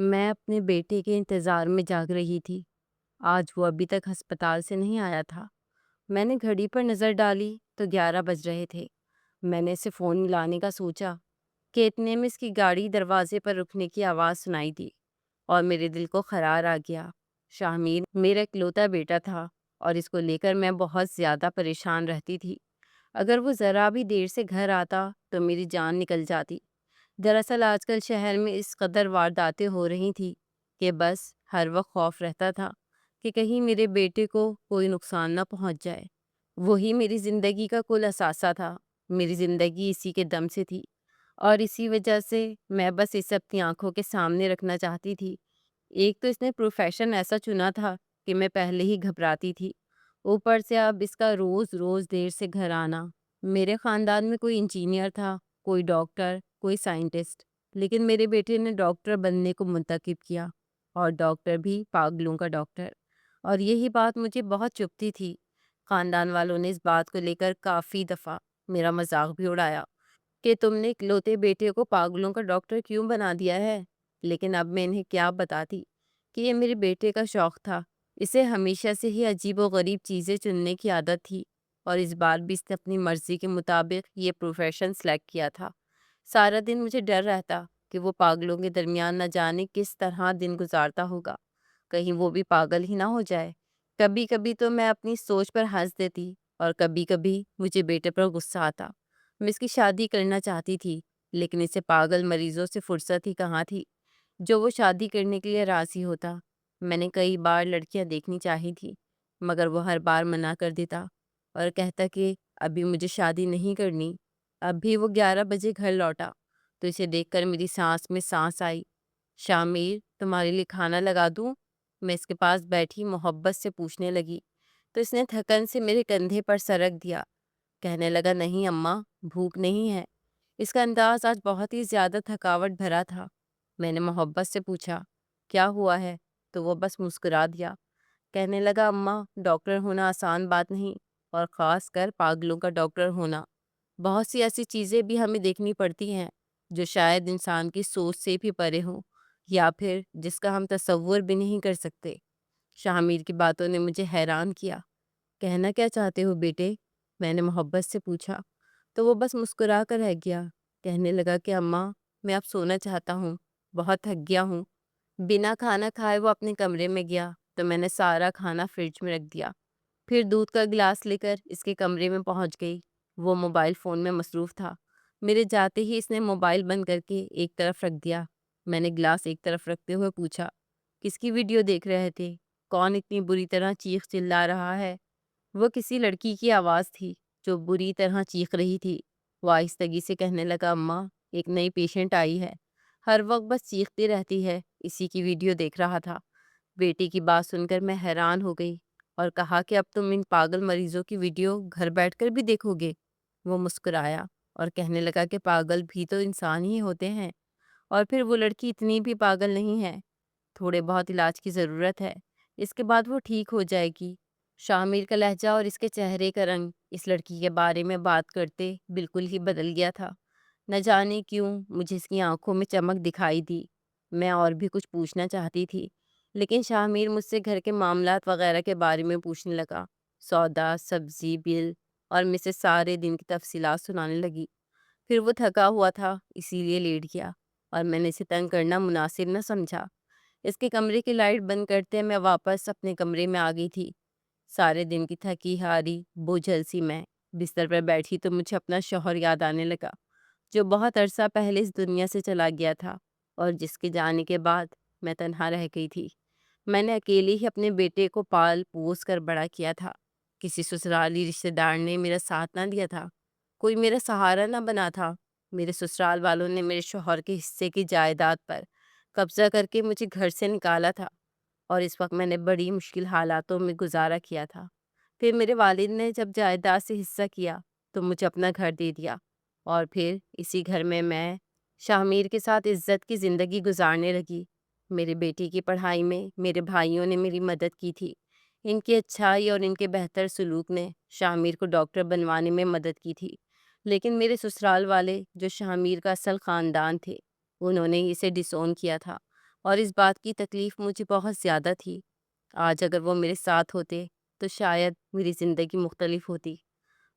میں اپنے بیٹے کے انتظار میں جاگ رہی تھی۔ آج وہ ابھی تک ہسپتال سے نہیں آیا تھا۔ میں نے گھڑی پر نظر ڈالی تو 11 بج رہے تھے۔ میں نے اسے فون ملانے کا سوچا کہ اتنے میں اس کی گاڑی دروازے پر رکنے کی آواز سنائی دی اور میرے دل کو قرار آ گیا۔ شاہمیر میرا اکلوتا بیٹا تھا اور اس کو لے کر میں بہت زیادہ پریشان رہتی تھی۔ اگر وہ ذرا بھی دیر سے گھر آتا تو میری جان نکل جاتی۔ دراصل آج کل شہر میں اس قدر وارداتیں ہو رہی تھی کہ بس ہر وقت خوف رہتا تھا کہ کہیں میرے بیٹے کو کوئی نقصان نہ پہنچ جائے۔ وہی میری زندگی کا کل اثاثہ تھا۔ میری زندگی اسی کے دم سے تھی اور اسی وجہ سے میں بس اسے اپنی آنکھوں کے سامنے رکھنا چاہتی تھی۔ ایک تو اس نے پروفیشن ایسا چنا تھا کہ میں پہلے ہی گھبراتی تھی، اوپر سے اب اس کا روز روز دیر سے گھر آنا۔ میرے خاندان میں کوئی انجینئر تھا، کوئی ڈاکٹر، کوئی سائنٹسٹ، لیکن میرے بیٹے نے ڈاکٹر بننے کو منتخب کیا، اور ڈاکٹر بھی پاگلوں کا ڈاکٹر۔ اور یہی بات مجھے بہت چبھتی تھی۔ خاندان والوں نے اس بات کو لے کر کافی دفعہ میرا مذاق بھی اڑایا کہ تم نے اکلوتے بیٹے کو پاگلوں کا ڈاکٹر کیوں بنا دیا ہے؟ لیکن اب میں انہیں کیا بتاتی کہ یہ میرے بیٹے کا شوق تھا۔ اسے ہمیشہ سے ہی عجیب و غریب چیزیں چننے کی عادت تھی، اور اس بار بھی اس نے اپنی مرضی کے مطابق یہ پروفیشن سلیکٹ کیا تھا۔ سارا دن مجھے ڈر رہتا کہ وہ پاگلوں کے درمیان نہ جانے کس طرح دن گزارتا ہوگا، کہیں وہ بھی پاگل ہی نہ ہو جائے۔ کبھی کبھی تو میں اپنی سوچ پر ہنس دیتی اور کبھی کبھی مجھے بیٹے پر غصہ آتا۔ میں اس کی شادی کرنا چاہتی تھی، لیکن اسے پاگل مریضوں سے فرصت ہی کہاں تھی جو وہ شادی کرنے کے لیے راضی ہوتا۔ میں نے کئی بار لڑکیاں دیکھنی چاہی تھی، مگر وہ ہر بار منع کر دیتا اور کہتا کہ ابھی مجھے شادی نہیں کرنی۔ اب بھی وہ 11 بجے گھر لوٹا تو اسے دیکھ کر میری سانس میں سانس آئی۔ شامیر، تمہارے لیے کھانا لگا دوں؟ میں اس کے پاس بیٹھی محبت سے پوچھنے لگی تو اس نے تھکن سے میرے کندھے پر سرک دیا۔ کہنے لگا نہیں اماں، بھوک نہیں ہے۔ اس کا انداز آج بہت ہی زیادہ تھکاوٹ بھرا تھا۔ میں نے محبت سے پوچھا کیا ہوا ہے تو وہ بس مسکرا دیا۔ کہنے لگا اماں، ڈاکٹر ہونا آسان بات نہیں، اور خاص کر پاگلوں کا ڈاکٹر ہونا۔ بہت سی ایسی چیزیں بھی ہمیں دیکھنی پڑتی ہیں جو شاید انسان کی سوچ سے بھی پرے ہوں، یا پھر جس کا ہم تصور بھی نہیں کر سکتے۔ شاہمیر کی باتوں نے مجھے حیران کیا۔ کہنا کیا چاہتے ہو بیٹے؟ میں نے محبت سے پوچھا تو وہ بس مسکرا کر رہ گیا۔ کہنے لگا کہ اماں، میں اب سونا چاہتا ہوں، بہت تھک گیا ہوں۔ بنا کھانا کھائے وہ اپنے کمرے میں گیا تو میں نے سارا کھانا فریج میں رکھ دیا، پھر دودھ کا گلاس لے کر اس کے کمرے میں پہنچ گئی۔ وہ موبائل فون میں مصروف تھا۔ میرے جاتے ہی اس نے موبائل بند کر کے ایک طرف رکھ دیا۔ میں نے گلاس ایک طرف رکھتے ہوئے پوچھا کس کی ویڈیو دیکھ رہے تھے؟ کون اتنی بری طرح چیخ چلا رہا ہے؟ وہ کسی لڑکی کی آواز تھی جو بری طرح چیخ رہی تھی۔ وہ آہستگی سے کہنے لگا اماں، ایک نئی پیشنٹ آئی ہے، ہر وقت بس چیختی رہتی ہے، اسی کی ویڈیو دیکھ رہا تھا۔ بیٹی کی بات سن کر میں حیران ہو گئی اور کہا کہ اب تم ان پاگل مریضوں کی ویڈیو گھر بیٹھ کر بھی دیکھو گے؟ وہ مسکرایا اور کہنے لگا کہ پاگل بھی تو انسان ہی ہوتے ہیں، اور پھر وہ لڑکی اتنی بھی پاگل نہیں ہے، تھوڑے بہت علاج کی ضرورت ہے، اس کے بعد وہ ٹھیک ہو جائے گی۔ شامیر کا لہجہ اور اس کے چہرے کا رنگ اس لڑکی کے بارے میں بات کرتے بالکل ہی بدل گیا تھا۔ نہ جانے کیوں مجھے اس کی آنکھوں میں چمک دکھائی دی۔ میں اور بھی کچھ پوچھنا چاہتی تھی، لیکن شاہمیر مجھ سے گھر کے معاملات وغیرہ کے بارے میں پوچھنے لگا۔ سودا، سبزی، بل اور میں سے سارے دن کی تفصیلات سنانے لگی۔ پھر وہ تھکا ہوا تھا اسی لیے لیٹ گیا، اور میں نے اسے تنگ کرنا مناسب نہ سمجھا۔ اس کے کمرے کی لائٹ بند کرتے میں واپس اپنے کمرے میں آ گئی تھی۔ سارے دن کی تھکی ہاری بوجھل سی میں بستر پر بیٹھی تو مجھے اپنا شوہر یاد آنے لگا، جو بہت عرصہ پہلے اس دنیا سے چلا گیا تھا اور جس کے جانے کے بعد میں تنہا رہ گئی تھی۔ میں نے اکیلے ہی اپنے بیٹے کو پال پوس کر بڑا کیا تھا۔ کسی سسرالی رشتہ دار نے میرا ساتھ نہ دیا تھا، کوئی میرا سہارا نہ بنا تھا۔ میرے سسرال والوں نے میرے شوہر کے حصے کی جائیداد پر قبضہ کر کے مجھے گھر سے نکالا تھا، اور اس وقت میں نے بڑی مشکل حالاتوں میں گزارا کیا تھا۔ پھر میرے والد نے جب جائیداد سے حصہ کیا تو مجھے اپنا گھر دے دیا، اور پھر اسی گھر میں شاہمیر کے ساتھ عزت کی زندگی گزارنے لگی۔ میرے بیٹی کی پڑھائی میں میرے بھائیوں نے میری مدد کی تھی۔ ان کی اچھائی اور ان کے بہتر سلوک نے شاہمیر کو ڈاکٹر بنوانے میں مدد کی تھی، لیکن میرے سسرال والے جو شاہمیر کا اصل خاندان تھے، انہوں نے اسے ڈس اون کیا تھا۔ اور اس بات کی تکلیف مجھے بہت زیادہ تھی۔ آج اگر وہ میرے ساتھ ہوتے تو شاید میری زندگی مختلف ہوتی۔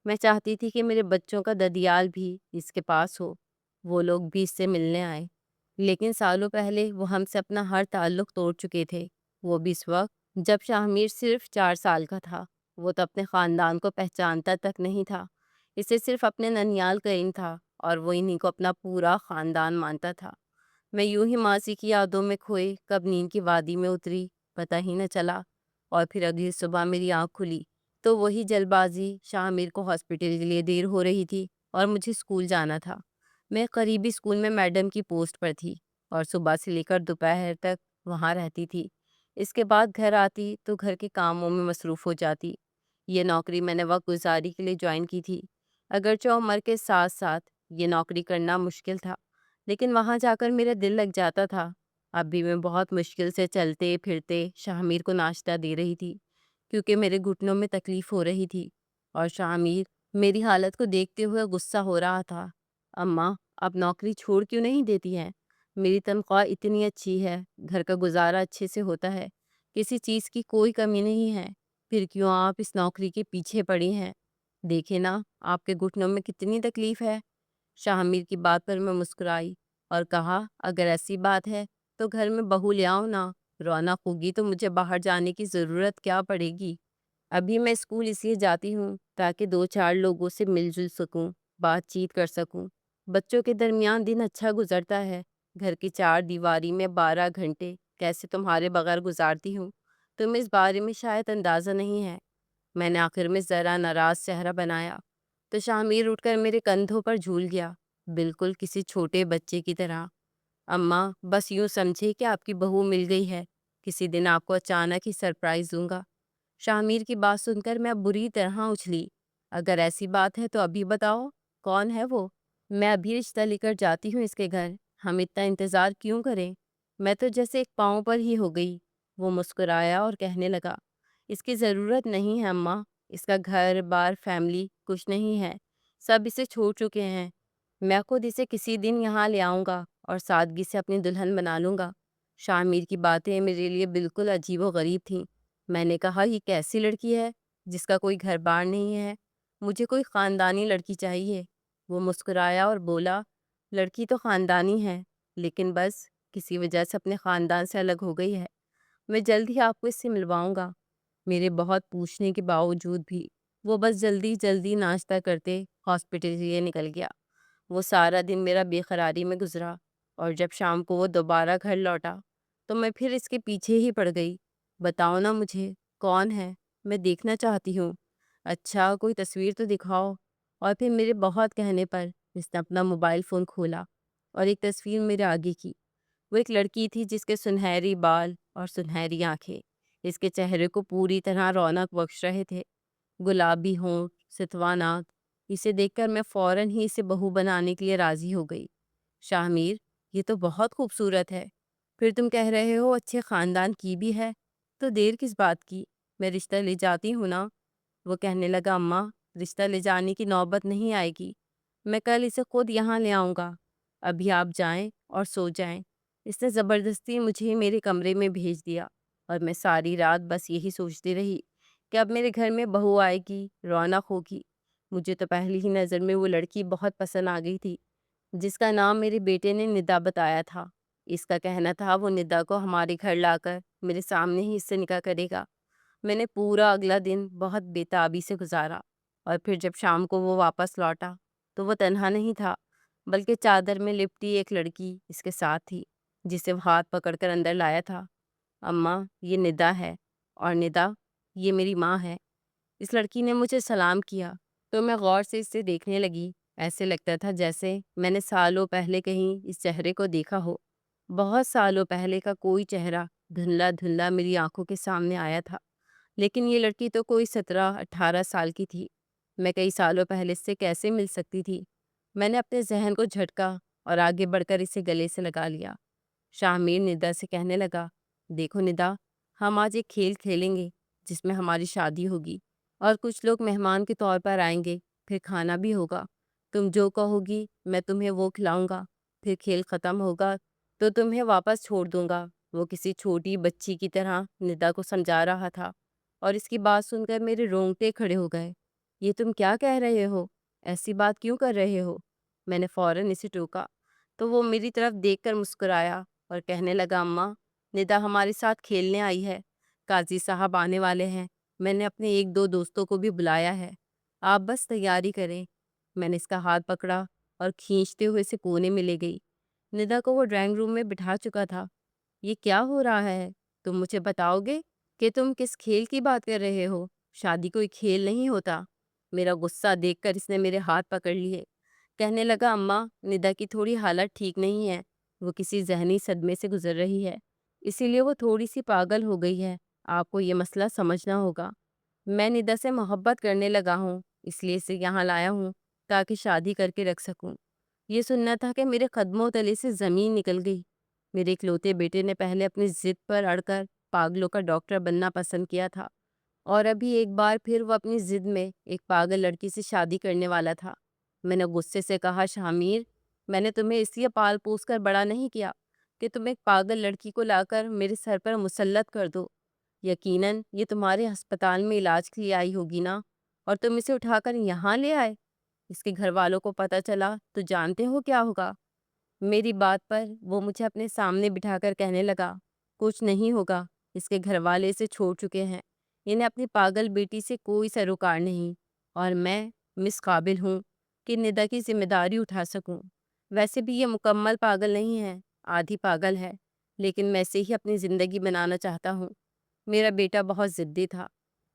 میں چاہتی تھی کہ میرے بچوں کا ددیال بھی اس کے پاس ہو، وہ لوگ بھی اس سے ملنے آئیں، لیکن سالوں پہلے وہ ہم سے اپنا ہر تعلق توڑ چکے تھے، وہ بھی اس وقت جب شاہمیر صرف 4 سال کا تھا۔ وہ تو اپنے خاندان کو پہچانتا تک نہیں تھا، اسے صرف اپنے ننیال کا علم تھا اور وہ انہی کو اپنا پورا خاندان مانتا تھا۔ میں یوں ہی ماضی کی یادوں میں کھوئے کب نیند کی وادی میں اتری پتہ ہی نہ چلا، اور پھر اگلی صبح میری آنکھ کھلی تو وہی جلد بازی، شاہ کو ہاسپٹل کے لیے دیر ہو رہی تھی اور مجھے اسکول جانا تھا۔ میں قریبی اسکول میں میڈم کی پوسٹ پر تھی اور صبح سے لے کر دوپہر تک وہاں رہتی تھی۔ اس کے بعد گھر آتی تو گھر کے کاموں میں مصروف ہو جاتی۔ یہ نوکری میں نے وقت گزاری کے لیے جوائن کی تھی، اگرچہ عمر کے ساتھ ساتھ یہ نوکری کرنا مشکل تھا، لیکن وہاں جا کر میرا دل لگ جاتا تھا۔ اب بھی میں بہت مشکل سے چلتے پھرتے شاہمیر کو ناشتہ دے رہی تھی، کیونکہ میرے گھٹنوں میں تکلیف ہو رہی تھی، اور شاہمیر میری حالت کو دیکھتے ہوئے غصہ ہو رہا تھا۔ اماں، آپ نوکری چھوڑ کیوں نہیں دیتی ہیں؟ میری تنخواہ اتنی اچھی ہے، گھر کا گزارا اچھے سے ہوتا ہے، کسی چیز کی کوئی کمی نہیں ہے، پھر کیوں آپ اس نوکری کے پیچھے پڑی ہیں؟ دیکھیں نا، آپ کے گھٹنوں میں کتنی تکلیف ہے۔ شاہمیر کی بات پر میں مسکرائی اور کہا، اگر ایسی بات ہے تو گھر میں بہو لے آؤ نا، رونق ہوگی تو مجھے باہر جانے کی ضرورت کیا پڑے گی؟ ابھی میں اسکول اس لیے جاتی ہوں تاکہ 2 4 لوگوں سے مل جل سکوں، بات چیت کر سکوں۔ بچوں کے درمیان دن اچھا گزرتا ہے، گھر کی 4 دیواری میں 12 گھنٹے کیسے تمہارے بغیر گزارتی ہوں، تمہیں اس بارے میں شاید اندازہ نہیں ہے۔ میں نے آخر میں ذرا ناراض چہرہ بنایا تو شاہمیر اٹھ کر میرے کندھوں پر جھول گیا، بالکل کسی چھوٹے بچے کی طرح۔ اماں، بس یوں سمجھے کہ آپ کی بہو مل گئی ہے، کسی دن آپ کو اچانک ہی سرپرائز دوں گا۔ شاہمیر کی بات سن کر میں اب بری طرح اچھلی۔ اگر ایسی بات ہے تو ابھی بتاؤ، کون ہے وہ؟ میں ابھی رشتہ لے کر جاتی ہوں اس کے گھر، ہم اتنا انتظار کیوں کریں؟ میں تو جیسے ایک پاؤں پر ہی ہو گئی۔ وہ مسکرایا اور کہنے لگا، اس کی ضرورت نہیں ہے اماں، اس کا گھر بار فیملی کچھ نہیں ہے، سب اسے چھوڑ چکے ہیں۔ میں خود اسے کسی دن یہاں لے آؤں گا اور سادگی سے اپنی دلہن بنا لوں گا۔ شاہمیر کی باتیں میرے لیے بالکل عجیب و غریب تھیں۔ میں نے کہا، یہ کیسی لڑکی ہے جس کا کوئی گھر بار نہیں ہے؟ مجھے کوئی خاندانی لڑکی چاہیے۔ وہ مسکرایا اور بولا، لڑکی تو خاندانی ہے، لیکن بس کسی وجہ سے اپنے خاندان سے الگ ہو گئی ہے۔ میں جلد ہی آپ کو اس سے ملواؤں گا۔ میرے بہت پوچھنے کے باوجود بھی وہ بس جلدی جلدی ناشتہ کرتے ہاسپٹل سے نکل گیا۔ وہ سارا دن میرا بے قراری میں گزرا، اور جب شام کو وہ دوبارہ گھر لوٹا تو میں پھر اس کے پیچھے ہی پڑ گئی۔ بتاؤ نا مجھے، کون ہے؟ میں دیکھنا چاہتی ہوں۔ اچھا، کوئی تصویر تو دکھاؤ۔ اور پھر میرے بہت کہنے پر اس نے اپنا موبائل فون کھولا اور ایک تصویر میرے آگے کی۔ وہ ایک لڑکی تھی جس کے سنہری بال اور سنہری آنکھیں اس کے چہرے کو پوری طرح رونق بخش رہے تھے۔ گلابی ہونٹ، ستوا ناک، اسے دیکھ کر میں فوراً ہی اسے بہو بنانے کے لیے راضی ہو گئی۔ شاہمیر، یہ تو بہت خوبصورت ہے، پھر تم کہہ رہے ہو اچھے خاندان کی بھی ہے، تو دیر کس بات کی؟ میں رشتہ لے جاتی ہوں نا۔ وہ کہنے لگا، اماں، رشتہ لے جانے کی نوبت نہیں آئے گی، میں کل اسے خود یہاں لے آؤں گا، ابھی آپ جائیں اور سو جائیں۔ اس نے زبردستی مجھے میرے کمرے میں بھیج دیا، اور میں ساری رات بس یہی سوچتی رہی کہ اب میرے گھر میں بہو آئے گی، رونق ہوگی۔ مجھے تو پہلی ہی نظر میں وہ لڑکی بہت پسند آ گئی تھی، جس کا نام میرے بیٹے نے ندا بتایا تھا۔ اس کا کہنا تھا وہ ندا کو ہمارے گھر لا کر میرے سامنے ہی اس سے نکاح کرے گا۔ میں نے پورا اگلا دن بہت بے تابی سے گزارا، اور پھر جب شام کو وہ واپس لوٹا تو وہ تنہا نہیں تھا، بلکہ چادر میں لپٹی ایک لڑکی اس کے ساتھ تھی، جسے وہ ہاتھ پکڑ کر اندر لایا تھا۔ اماں، یہ ندا ہے، اور ندا، یہ میری ماں ہے۔ اس لڑکی نے مجھے سلام کیا تو میں غور سے اسے دیکھنے لگی۔ ایسے لگتا تھا جیسے میں نے سالوں پہلے کہیں اس چہرے کو دیکھا ہو۔ بہت سالوں پہلے کا کوئی چہرہ دھندلا دھندلا میری آنکھوں کے سامنے آیا تھا، لیکن یہ لڑکی تو کوئی 17 18 سال کی تھی۔ میں کئی سالوں پہلے اس سے کیسے مل سکتی تھی؟ میں نے اپنے ذہن کو جھٹکا اور آگے بڑھ کر اسے گلے سے لگا لیا۔ شاہمیر ندا سے کہنے لگا، دیکھو ندا، ہم آج ایک کھیل کھیلیں گے جس میں ہماری شادی ہوگی، اور کچھ لوگ مہمان کے طور پر آئیں گے، پھر کھانا بھی ہوگا۔ تم جو کہو گی میں تمہیں وہ کھلاؤں گا، پھر کھیل ختم ہوگا تو تمہیں واپس چھوڑ دوں گا۔ وہ کسی چھوٹی بچی کی طرح ندا کو سمجھا رہا تھا، اور اس کی بات سن کر میرے رونگٹے کھڑے ہو گئے۔ یہ تم کیا کہہ رہے ہو؟ ایسی بات کیوں کر رہے ہو؟ میں نے فوراً اسے ٹوکا تو وہ میری طرف دیکھ کر مسکرایا اور کہنے لگا، اماں، ندا ہمارے ساتھ کھیلنے آئی ہے، قاضی صاحب آنے والے ہیں، میں نے اپنے ایک دو دوستوں کو بھی بلایا ہے، آپ بس تیاری کریں۔ میں نے اس کا ہاتھ پکڑا اور کھینچتے ہوئے اسے کونے میں لے گئی۔ ندا کو وہ ڈرائنگ روم میں بٹھا چکا تھا۔ یہ کیا ہو رہا ہے؟ تم مجھے بتاؤ گے کہ تم کس کھیل کی بات کر رہے ہو؟ شادی کوئی کھیل نہیں ہوتا۔ میرا غصہ دیکھ کر اس نے میرے ہاتھ پکڑ لیے۔ کہنے لگا، اماں، ندا کی تھوڑی حالت ٹھیک نہیں ہے، وہ کسی ذہنی صدمے سے گزر رہی ہے، اسی لیے وہ تھوڑی سی پاگل ہو گئی ہے، آپ کو یہ مسئلہ سمجھنا ہوگا۔ میں ندا سے محبت کرنے لگا ہوں، اس لیے اسے یہاں لایا ہوں تاکہ شادی کر کے رکھ سکوں۔ یہ سننا تھا کہ میرے قدموں تلے سے زمین نکل گئی۔ میرے اکلوتے بیٹے نے پہلے اپنی ضد پر اڑ کر پاگلوں کا ڈاکٹر بننا پسند کیا تھا، اور ابھی ایک بار پھر وہ اپنی ضد میں ایک پاگل لڑکی سے شادی کرنے والا تھا۔ میں نے غصے سے کہا، شامیر، میں نے تمہیں اس لیے پال پوس کر بڑا نہیں کیا کہ تم ایک پاگل لڑکی کو لا کر میرے سر پر مسلط کر دو۔ یقیناً یہ تمہارے ہسپتال میں علاج کے لیے آئی ہوگی نا، اور تم اسے اٹھا کر یہاں لے آئے۔ اس کے گھر والوں کو پتہ چلا تو جانتے ہو کیا ہوگا؟ میری بات پر وہ مجھے اپنے سامنے بٹھا کر کہنے لگا، کچھ نہیں ہوگا، اس کے گھر والے اسے چھوڑ چکے ہیں، انہیں اپنی پاگل بیٹی سے کوئی سروکار نہیں، اور میں مس قابل ہوں کہ ندا کی ذمہ داری اٹھا سکوں۔ ویسے بھی یہ مکمل پاگل نہیں ہے، آدھی پاگل ہے، لیکن میں سے ہی اپنی زندگی بنانا چاہتا ہوں۔ میرا بیٹا بہت ضدی تھا،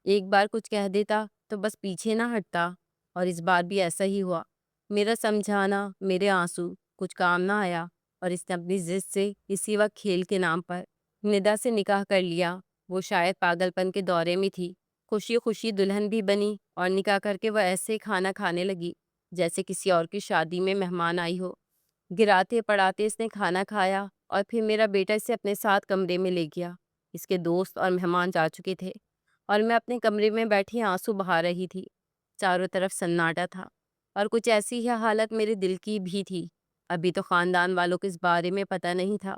ایک بار کچھ کہہ دیتا تو بس پیچھے نہ ہٹتا، اور اس بار بھی ایسا ہی ہوا۔ میرا سمجھانا، میرے آنسو، کچھ کام نہ آیا، اور اس نے اپنی ضد سے اسی وقت کھیل کے نام پر ندا سے نکاح کر لیا۔ وہ شاید پاگل پن کے دورے میں تھی، خوشی خوشی دلہن بھی بنی، اور نکاح کر کے وہ ایسے کھانا کھانے لگی جیسے کسی اور کی شادی میں مہمان آئی ہو۔ گراتے پڑاتے اس نے کھانا کھایا، اور پھر میرا بیٹا اسے اپنے ساتھ کمرے میں لے گیا۔ اس کے دوست اور مہمان جا چکے تھے، اور میں اپنے کمرے میں بیٹھی آنسو بہا رہی تھی۔ چاروں طرف سناٹا تھا، اور کچھ ایسی ہی حالت میرے دل کی بھی تھی۔ ابھی تو خاندان والوں کو اس بارے میں پتہ نہیں تھا۔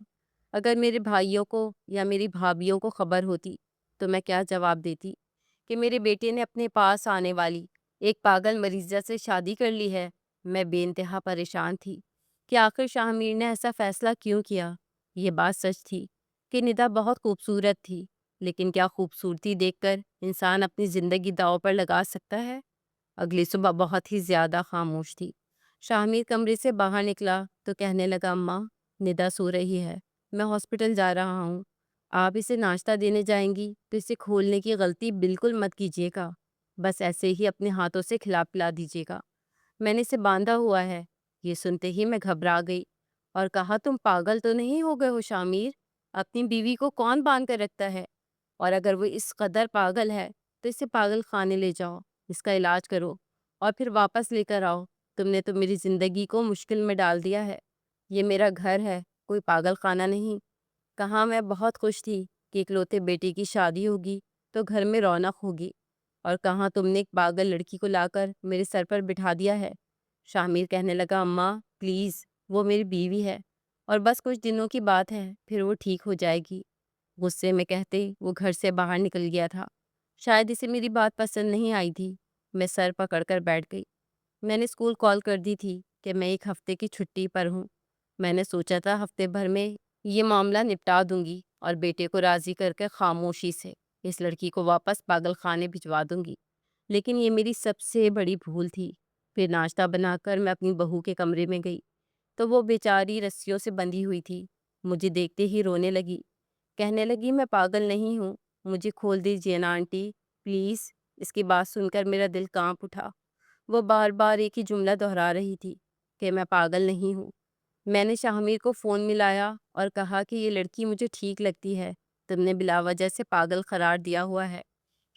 اگر میرے بھائیوں کو یا میری بھابھیوں کو خبر ہوتی تو میں کیا جواب دیتی کہ میرے بیٹے نے اپنے پاس آنے والی ایک پاگل مریضہ سے شادی کر لی ہے؟ میں بے انتہا پریشان تھی کہ آخر شاہ میر نے ایسا فیصلہ کیوں کیا۔ یہ بات سچ تھی کہ ندا بہت خوبصورت تھی، لیکن کیا خوبصورتی دیکھ کر انسان اپنی زندگی داؤ پر لگا سکتا ہے؟ اگلی صبح بہت ہی زیادہ خاموش تھی۔ شاہ میر کمرے سے باہر نکلا تو کہنے لگا، اماں، ندا سو رہی ہے، میں ہاسپٹل جا رہا ہوں، آپ اسے ناشتہ دینے جائیں گی تو اسے کھولنے کی غلطی بالکل مت کیجیے گا، بس ایسے ہی اپنے ہاتھوں سے کھلا پلا دیجیے گا، میں نے اسے باندھا ہوا ہے۔ یہ سنتے ہی میں گھبرا گئی اور کہا، تم پاگل تو نہیں ہو گئے ہو شامیر؟ اپنی بیوی کو کون باندھ کر رکھتا ہے؟ اور اگر وہ اس قدر پاگل ہے تو اسے پاگل خانے لے جاؤ، اس کا علاج کرو، اور پھر واپس لے کر آؤ۔ تم نے تو میری زندگی کو مشکل میں ڈال دیا ہے، یہ میرا گھر ہے، کوئی پاگل خانہ نہیں۔ کہاں میں بہت خوش تھی کہ اکلوتے بیٹی کی شادی ہوگی تو گھر میں رونق ہوگی، اور کہاں تم نے ایک پاگل لڑکی کو لا کر میرے سر پر بٹھا دیا ہے۔ شامیر کہنے لگا، اماں پلیز، وہ میری بیوی ہے، اور بس کچھ دنوں کی بات ہے، پھر وہ ٹھیک ہو جائے گی۔ غصے میں کہتے وہ گھر سے باہر نکل گیا تھا۔ شاید اسے میری بات پسند نہیں آئی تھی۔ میں سر پکڑ کر بیٹھ گئی۔ میں نے اسکول کال کر دی تھی کہ میں ایک ہفتے کی چھٹی پر ہوں۔ میں نے سوچا تھا ہفتے بھر میں یہ معاملہ نپٹا دوں گی اور بیٹے کو راضی کر کے خاموشی سے اس لڑکی کو واپس پاگل خانے بھجوا دوں گی، لیکن یہ میری سب سے بڑی بھول تھی۔ پھر ناشتہ بنا کر میں اپنی بہو کے کمرے میں گئی تو وہ بیچاری رسیوں سے بندھی ہوئی تھی۔ مجھے دیکھتے ہی رونے لگی، کہنے لگی، میں پاگل نہیں ہوں، مجھے کھول دیجیے نا آنٹی پلیز۔ اس کی بات سن کر میرا دل کانپ اٹھا۔ وہ بار بار ایک ہی جملہ دہرا رہی تھی کہ میں پاگل نہیں ہوں۔ میں نے شاہ میر کو فون ملایا اور کہا کہ یہ لڑکی مجھے ٹھیک لگتی ہے، تم نے بلا وجہ سے پاگل قرار دیا ہوا ہے۔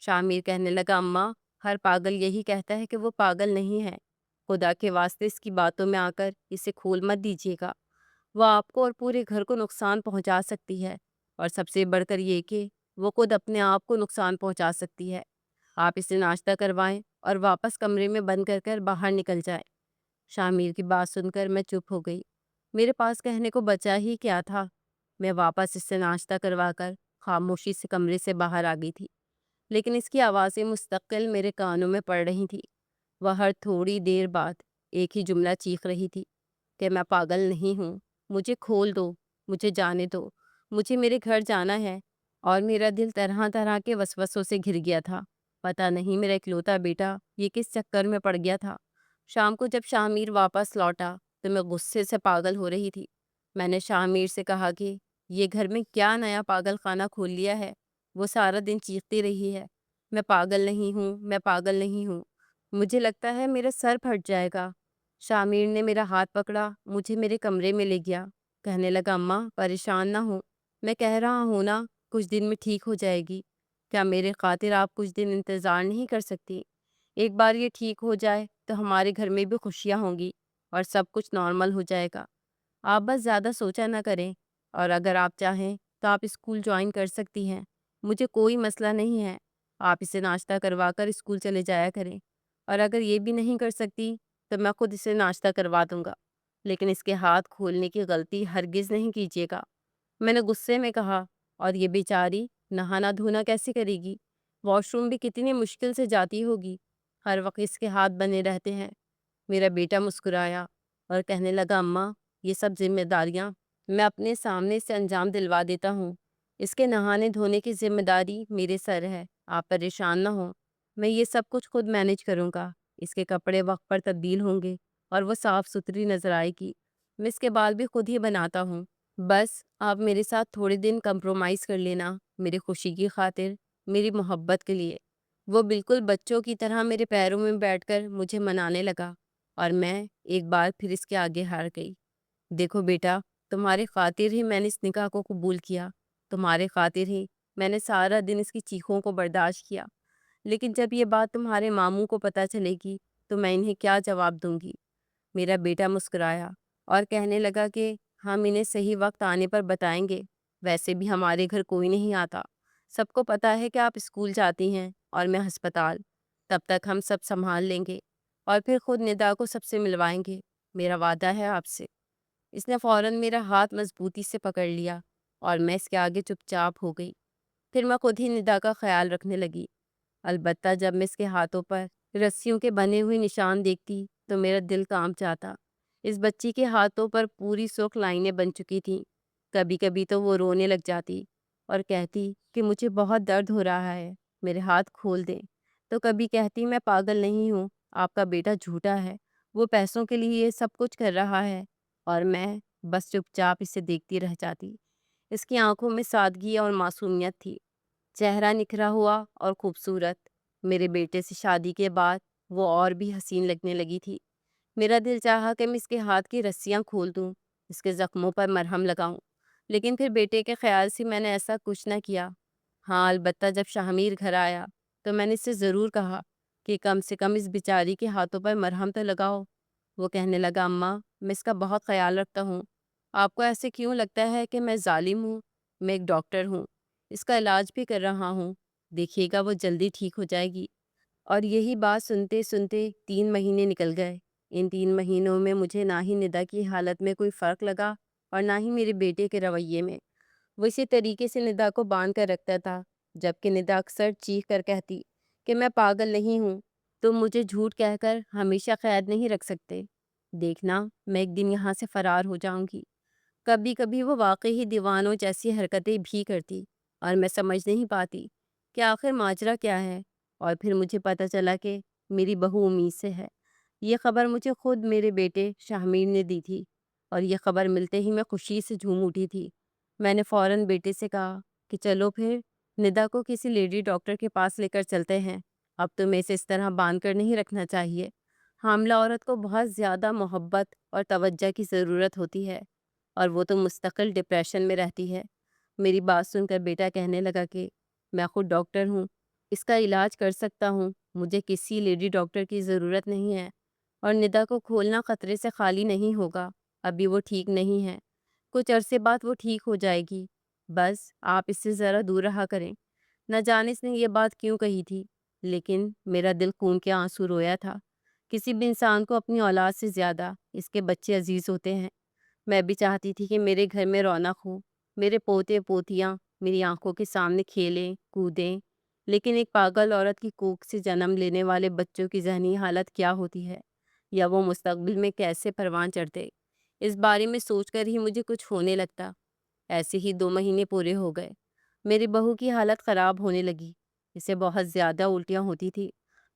شاہ میر کہنے لگا، اماں، ہر پاگل یہی کہتا ہے کہ وہ پاگل نہیں ہے، خدا کے واسطے اس کی باتوں میں آ کر اسے کھول مت دیجیے گا، وہ آپ کو اور پورے گھر کو نقصان پہنچا سکتی ہے، اور سب سے بڑھ کر یہ کہ وہ خود اپنے آپ کو نقصان پہنچا سکتی ہے۔ آپ اسے ناشتہ کروائیں اور واپس کمرے میں بند کر کر باہر نکل جائیں۔ شاہ میر کی بات سن کر میں چپ ہو گئی۔ میرے پاس کہنے کو بچا ہی کیا تھا۔ میں واپس اس سے ناشتہ کروا کر خاموشی سے کمرے سے باہر آ گئی تھی، لیکن اس کی آوازیں مستقل میرے کانوں میں پڑ رہی تھیں۔ وہ ہر تھوڑی دیر بعد ایک ہی جملہ چیخ رہی تھی کہ میں پاگل نہیں ہوں، مجھے کھول دو، مجھے جانے دو، مجھے میرے گھر جانا ہے۔ اور میرا دل طرح طرح کے وسوسوں سے گھر گیا تھا۔ پتہ نہیں میرا اکلوتا بیٹا یہ کس چکر میں پڑ گیا تھا۔ شام کو جب شامیر واپس لوٹا تو میں غصے سے پاگل ہو رہی تھی۔ میں نے شامیر سے کہا کہ یہ گھر میں کیا نیا پاگل خانہ کھول لیا ہے؟ وہ سارا دن چیختی رہی ہے، میں پاگل نہیں ہوں، میں پاگل نہیں ہوں، مجھے لگتا ہے میرا سر پھٹ جائے گا۔ شامیر نے میرا ہاتھ پکڑا، مجھے میرے کمرے میں لے گیا، کہنے لگا اماں پریشان نہ ہو، میں کہہ رہا ہوں نا کچھ دن میں ٹھیک ہو جائے گی۔ کیا میرے خاطر آپ کچھ دن انتظار نہیں کر سکتی؟ ایک بار یہ ٹھیک ہو جائے تو ہمارے گھر میں بھی خوشیاں ہوں گی اور سب کچھ نارمل ہو جائے گا۔ آپ بس زیادہ سوچا نہ کریں، اور اگر آپ چاہیں تو آپ اسکول جوائن کر سکتی ہیں، مجھے کوئی مسئلہ نہیں ہے۔ آپ اسے ناشتہ کروا کر اسکول چلے جایا کریں، اور اگر یہ بھی نہیں کر سکتی تو میں خود اسے ناشتہ کروا دوں گا، لیکن اس کے ہاتھ کھولنے کی غلطی ہرگز نہیں کیجیے گا۔ میں نے غصے میں کہا، اور یہ بیچاری نہانا دھونا کیسے کرے گی؟ واش روم بھی کتنی مشکل سے جاتی ہوگی، ہر وقت اس کے ہاتھ بنے رہتے ہیں۔ میرا بیٹا مسکرایا اور کہنے لگا اماں یہ سب ذمہ داریاں میں اپنے سامنے سے انجام دلوا دیتا ہوں، اس کے نہانے دھونے کی ذمہ داری میرے سر ہے، آپ پریشان نہ ہوں، میں یہ سب کچھ خود مینج کروں گا۔ اس کے کپڑے وقت پر تبدیل ہوں گے اور وہ صاف ستھری نظر آئے گی، میں اس کے بال بھی خود ہی بناتا ہوں۔ بس آپ میرے ساتھ تھوڑے دن کمپرومائز کر لینا، میری خوشی کی خاطر، میری محبت کے لیے۔ وہ بالکل بچوں کی طرح میرے پیروں میں بیٹھ کر مجھے منانے لگا، اور میں ایک بار پھر اس کے آگے ہار گئی۔ دیکھو بیٹا، تمہارے خاطر ہی میں نے اس نکاح کو قبول کیا، تمہارے خاطر ہی میں نے سارا دن اس کی چیخوں کو برداشت کیا، لیکن جب یہ بات تمہارے ماموں کو پتہ چلے گی تو میں انہیں کیا جواب دوں گی؟ میرا بیٹا مسکرایا اور کہنے لگا کہ ہم انہیں صحیح وقت آنے پر بتائیں گے، ویسے بھی ہمارے گھر کوئی نہیں آتا، سب کو پتہ ہے کہ آپ اسکول جاتی ہیں اور میں ہسپتال، تب تک ہم سب سنبھال لیں گے، اور پھر خود ندا کو سب سے ملوائیں گے، میرا وعدہ ہے آپ سے۔ اس نے فوراً میرا ہاتھ مضبوطی سے پکڑ لیا اور میں اس کے آگے چپ چاپ ہو گئی۔ پھر میں خود ہی ندا کا خیال رکھنے لگی، البتہ جب میں اس کے ہاتھوں پر رسیوں کے بنے ہوئے نشان دیکھتی تو میرا دل کانپ جاتا۔ اس بچی کے ہاتھوں پر پوری سرخ لائنیں بن چکی تھیں، کبھی کبھی تو وہ رونے لگ جاتی اور کہتی کہ مجھے بہت درد ہو رہا ہے، میرے ہاتھ کھول دیں، تو کبھی کہتی میں پاگل نہیں ہوں، آپ کا بیٹا جھوٹا ہے، وہ پیسوں کے لیے یہ سب کچھ کر رہا ہے، اور میں بس چپ چاپ اسے دیکھتی رہ جاتی۔ اس کی آنکھوں میں سادگی اور معصومیت تھی، چہرہ نکھرا ہوا اور خوبصورت۔ میرے بیٹے سے شادی کے بعد وہ اور بھی حسین لگنے لگی تھی۔ میرا دل چاہا کہ میں اس کے ہاتھ کی رسیاں کھول دوں، اس کے زخموں پر مرہم لگاؤں، لیکن پھر بیٹے کے خیال سے میں نے ایسا کچھ نہ کیا۔ ہاں البتہ جب شاہمیر گھر آیا تو میں نے اس سے ضرور کہا کہ کم سے کم اس بیچاری کے ہاتھوں پر مرہم تو لگاؤ۔ وہ کہنے لگا اماں میں اس کا بہت خیال رکھتا ہوں، آپ کو ایسے کیوں لگتا ہے کہ میں ظالم ہوں؟ میں ایک ڈاکٹر ہوں، اس کا علاج بھی کر رہا ہوں، دیکھیے گا وہ جلدی ٹھیک ہو جائے گی۔ اور یہی بات سنتے سنتے 3 مہینے نکل گئے۔ ان 3 مہینوں میں مجھے نہ ہی ندا کی حالت میں کوئی فرق لگا اور نہ ہی میرے بیٹے کے رویے میں۔ وہ اسی طریقے سے ندا کو باندھ کر رکھتا تھا، جبکہ ندا اکثر چیخ کر کہتی کہ میں پاگل نہیں ہوں، تم مجھے جھوٹ کہہ کر ہمیشہ قید نہیں رکھ سکتے، دیکھنا میں ایک دن یہاں سے فرار ہو جاؤں گی۔ کبھی کبھی وہ واقعی ہی دیوانوں جیسی حرکتیں بھی کرتی، اور میں سمجھ نہیں پاتی کہ آخر ماجرا کیا ہے۔ اور پھر مجھے پتہ چلا کہ میری بہو امید سے ہے۔ یہ خبر مجھے خود میرے بیٹے شاہمیر نے دی تھی، اور یہ خبر ملتے ہی میں خوشی سے جھوم اٹھی تھی۔ میں نے فوراً بیٹے سے کہا کہ چلو پھر ندا کو کسی لیڈی ڈاکٹر کے پاس لے کر چلتے ہیں، اب تمہیں اسے اس طرح باندھ کر نہیں رکھنا چاہیے۔ حاملہ عورت کو بہت زیادہ محبت اور توجہ کی ضرورت ہوتی ہے، اور وہ تو مستقل ڈپریشن میں رہتی ہے۔ میری بات سن کر بیٹا کہنے لگا کہ میں خود ڈاکٹر ہوں، اس کا علاج کر سکتا ہوں، مجھے کسی لیڈی ڈاکٹر کی ضرورت نہیں ہے، اور ندا کو کھولنا خطرے سے خالی نہیں ہوگا، ابھی وہ ٹھیک نہیں ہے، کچھ عرصے بعد وہ ٹھیک ہو جائے گی، بس آپ اس سے ذرا دور رہا کریں۔ نہ جانے اس نے یہ بات کیوں کہی تھی، لیکن میرا دل خون کے آنسو رویا تھا۔ کسی بھی انسان کو اپنی اولاد سے زیادہ اس کے بچے عزیز ہوتے ہیں۔ میں بھی چاہتی تھی کہ میرے گھر میں رونق ہو، میرے پوتے پوتیاں میری آنکھوں کے سامنے کھیلیں کودیں، لیکن ایک پاگل عورت کی کوکھ سے جنم لینے والے بچوں کی ذہنی حالت کیا ہوتی ہے، یا وہ مستقبل میں کیسے پروان چڑھتے، اس بارے میں سوچ کر ہی مجھے کچھ ہونے لگتا۔ ایسے ہی 2 مہینے پورے ہو گئے۔ میری بہو کی حالت خراب ہونے لگی۔ اسے بہت زیادہ الٹیاں ہوتی تھی،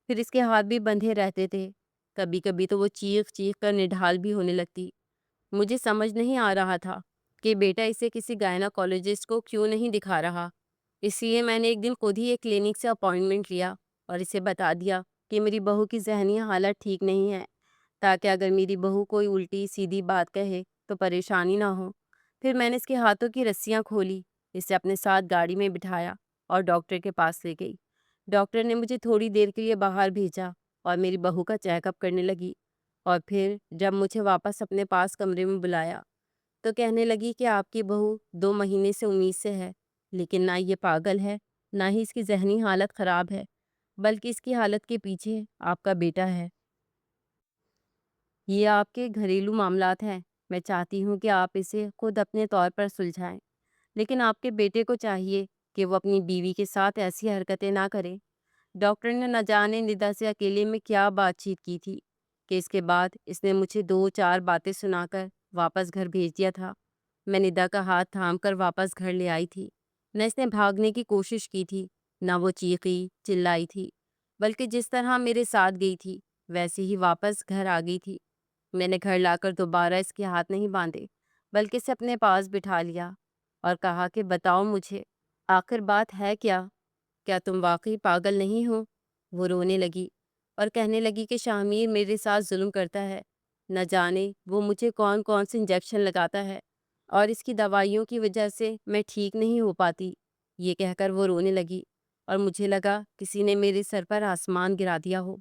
پھر اس کے ہاتھ بھی بندھے رہتے تھے۔ کبھی کبھی تو وہ چیخ چیخ کر نڈھال بھی ہونے لگتی۔ مجھے سمجھ نہیں آ رہا تھا کہ بیٹا اسے کسی گائناکولوجسٹ کو کیوں نہیں دکھا رہا۔ اس لیے میں نے ایک دن خود ہی ایک کلینک سے اپائنٹمنٹ لیا اور اسے بتا دیا کہ میری بہو کی ذہنی حالت ٹھیک نہیں ہے، تاکہ اگر میری بہو کوئی الٹی سیدھی بات کہے تو پریشانی نہ ہو۔ پھر میں نے اس کے ہاتھوں کی رسیاں کھولی، اسے اپنے ساتھ گاڑی میں بٹھایا اور ڈاکٹر کے پاس لے گئی۔ ڈاکٹر نے مجھے تھوڑی دیر کے لیے باہر بھیجا اور میری بہو کا چیک اپ کرنے لگی، اور پھر جب مجھے واپس اپنے پاس کمرے میں بلایا تو کہنے لگی کہ آپ کی بہو 2 مہینے سے امید سے ہے، لیکن نہ یہ پاگل ہے، نہ ہی اس کی ذہنی حالت خراب ہے، بلکہ اس کی حالت کے پیچھے آپ کا بیٹا ہے۔ یہ آپ کے گھریلو معاملات ہیں۔ میں چاہتی ہوں کہ آپ اسے خود اپنے طور پر سلجھائیں، لیکن آپ کے بیٹے کو چاہیے کہ وہ اپنی بیوی کے ساتھ ایسی حرکتیں نہ کرے۔ ڈاکٹر نے نہ جانے ندا سے اکیلے میں کیا بات چیت کی تھی کہ اس کے بعد اس نے مجھے 2 4 باتیں سنا کر واپس گھر بھیج دیا تھا۔ میں ندا کا ہاتھ تھام کر واپس گھر لے آئی تھی۔ نہ اس نے بھاگنے کی کوشش کی تھی، نہ وہ چیخی چلائی تھی، بلکہ جس طرح میرے ساتھ گئی تھی ویسے ہی واپس گھر آ گئی تھی۔ میں نے گھر لا کر دوبارہ اس کے ہاتھ نہیں باندھے، بلکہ اسے اپنے پاس بٹھا لیا اور کہا کہ بتاؤ مجھے، آخر بات ہے کیا؟ کیا تم واقعی پاگل نہیں ہو؟ وہ رونے لگی اور کہنے لگی کہ شاہمیر میرے ساتھ ظلم کرتا ہے، نہ جانے وہ مجھے کون کون سے انجیکشن لگاتا ہے، اور اس کی دوائیوں کی وجہ سے میں ٹھیک نہیں ہو پاتی۔ یہ کہہ کر وہ رونے لگی اور مجھے لگا کسی نے میرے سر پر آسمان گرا دیا ہو۔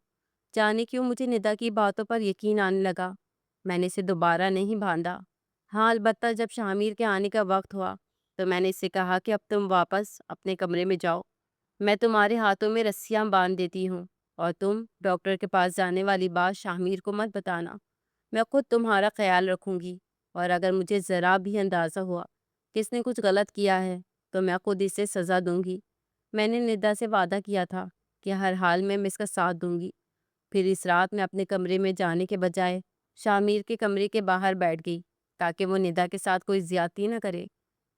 جانے کیوں مجھے ندا کی باتوں پر یقین آنے لگا۔ میں نے اسے دوبارہ نہیں باندھا۔ ہاں، البتہ جب شامیر کے آنے کا وقت ہوا تو میں نے اسے کہا کہ اب تم واپس اپنے کمرے میں جاؤ، میں تمہارے ہاتھوں میں رسیاں باندھ دیتی ہوں، اور تم ڈاکٹر کے پاس جانے والی بات شامیر کو مت بتانا۔ میں خود تمہارا خیال رکھوں گی، اور اگر مجھے ذرا بھی اندازہ ہوا کہ اس نے کچھ غلط کیا ہے تو میں خود اسے سزا دوں گی۔ میں نے ندا سے وعدہ کیا تھا کہ ہر حال میں اس کا ساتھ دوں گی۔ پھر اس رات میں اپنے کمرے میں جانے کے بجائے شامیر کے کمرے کے باہر بیٹھ گئی تاکہ وہ ندا کے ساتھ کوئی زیادتی نہ کرے۔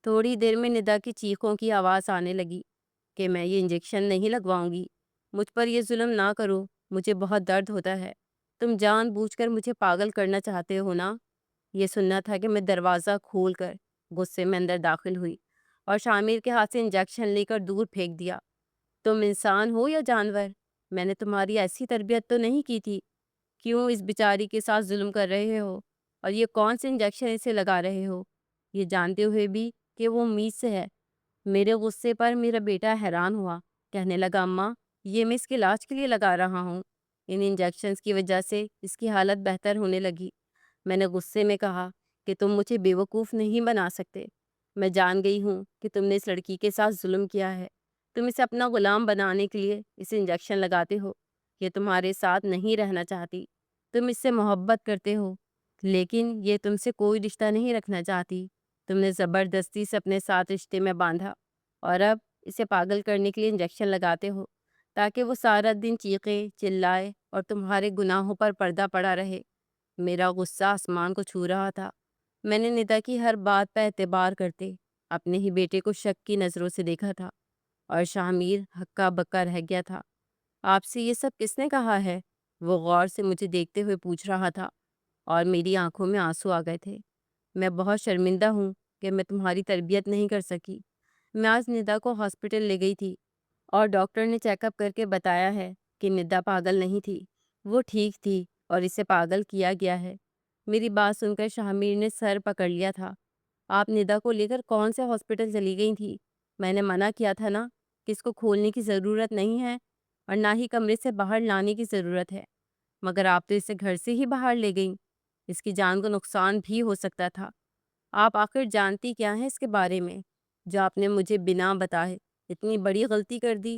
تھوڑی دیر میں ندا کی چیخوں کی آواز آنے لگی کہ میں یہ انجیکشن نہیں لگواؤں گی، مجھ پر یہ ظلم نہ کرو، مجھے بہت درد ہوتا ہے، تم جان بوجھ کر مجھے پاگل کرنا چاہتے ہو نا۔ یہ سننا تھا کہ میں دروازہ کھول کر غصے میں اندر داخل ہوئی اور شامیر کے ہاتھ سے انجیکشن لے کر دور پھینک دیا۔ تم انسان ہو یا جانور؟ میں نے تمہاری ایسی تربیت تو نہیں کی تھی، کیوں اس بیچاری کے ساتھ ظلم کر رہے ہو، اور یہ کون سے انجیکشن اسے لگا رہے ہو، یہ جانتے ہوئے بھی کہ وہ امید سے ہے۔ میرے غصے پر میرا بیٹا حیران ہوا، کہنے لگا اماں، یہ میں اس کے علاج کے لیے لگا رہا ہوں، ان انجیکشنز کی وجہ سے اس کی حالت بہتر ہونے لگی۔ میں نے غصے میں کہا کہ تم مجھے بیوقوف نہیں بنا سکتے، میں جان گئی ہوں کہ تم نے اس لڑکی کے ساتھ ظلم کیا ہے، تم اسے اپنا غلام بنانے کے لیے اسے انجیکشن لگاتے ہو، یہ تمہارے ساتھ نہیں رہنا چاہتی، تم اس سے محبت کرتے ہو، لیکن یہ تم سے کوئی رشتہ نہیں رکھنا چاہتی، تم نے زبردستی سے اپنے ساتھ رشتے میں باندھا، اور اب اسے پاگل کرنے کے لیے انجیکشن لگاتے ہو تاکہ وہ سارا دن چیخے چلائے اور تمہارے گناہوں پر پردہ پڑا رہے۔ میرا غصہ آسمان کو چھو رہا تھا۔ میں نے ندا کی ہر بات پر اعتبار کرتے اپنے ہی بیٹے کو شک کی نظروں سے دیکھا تھا، اور شامیر ہکا بکا رہ گیا تھا۔ آپ سے یہ سب کس نے کہا ہے؟ وہ غور سے مجھے دیکھتے ہوئے پوچھ رہا تھا، اور میری آنکھوں میں آنسو آ گئے تھے۔ میں بہت شرمندہ ہوں کہ میں تمہاری تربیت نہیں کر سکی۔ میں آج ندا کو ہاسپٹل لے گئی تھی اور ڈاکٹر نے چیک اپ کر کے بتایا ہے کہ ندا پاگل نہیں تھی، وہ ٹھیک تھی اور اسے پاگل کیا گیا ہے۔ میری بات سن کر شامیر نے سر پکڑ لیا تھا۔ آپ ندا کو لے کر کون سے ہاسپٹل چلی گئی تھی؟ میں نے منع کیا تھا نا کہ اس کو کھولنے کی ضرورت نہیں ہے اور نہ ہی کمرے سے باہر لانے کی ضرورت ہے، مگر آپ تو اسے گھر سے ہی باہر لے گئیں، اس کی جان کو نقصان بھی ہو سکتا تھا۔ آپ آخر جانتی کیا ہیں اس کے بارے میں جو آپ نے مجھے بنا بتائے اتنی بڑی غلطی کر دی؟